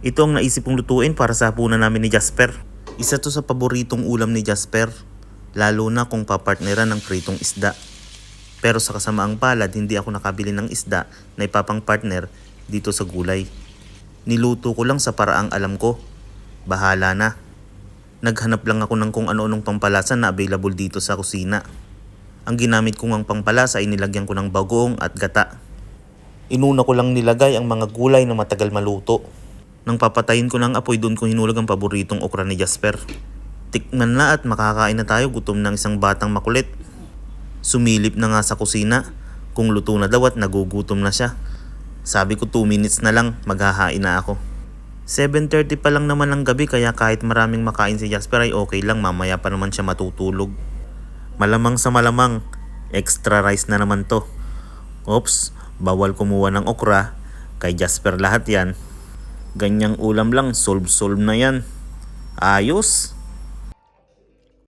Ito ang naisip kong lutuin para sa hapunan namin ni Jasper. Isa to sa paboritong ulam ni Jasper, lalo na kung papartneran ng pritong isda. Pero sa kasamaang palad, hindi ako nakabili ng isda na ipapang partner dito sa gulay. Niluto ko lang sa paraang alam ko. Bahala na. Naghanap lang ako ng kung ano-anong pampalasa na available dito sa kusina. Ang ginamit kong ang pampalasa ay nilagyan ko ng bagoong at gata. Inuna ko lang nilagay ang mga gulay na matagal maluto. Nang papatayin ko ng apoy, doon ko hinulag ang paboritong okra ni Jasper. Tikman na at makakain na tayo, gutom ng isang batang makulit. Sumilip na nga sa kusina kung luto na daw at nagugutom na siya. Sabi ko 2 minutes na lang, maghahain na ako. 7:30 pa lang naman ng gabi, kaya kahit maraming makain si Jasper ay okay lang, mamaya pa naman siya matutulog. Malamang sa malamang, extra rice na naman to. Oops, bawal kumuha ng okra, kay Jasper lahat yan. Ganyang ulam lang, solve na yan. Ayos!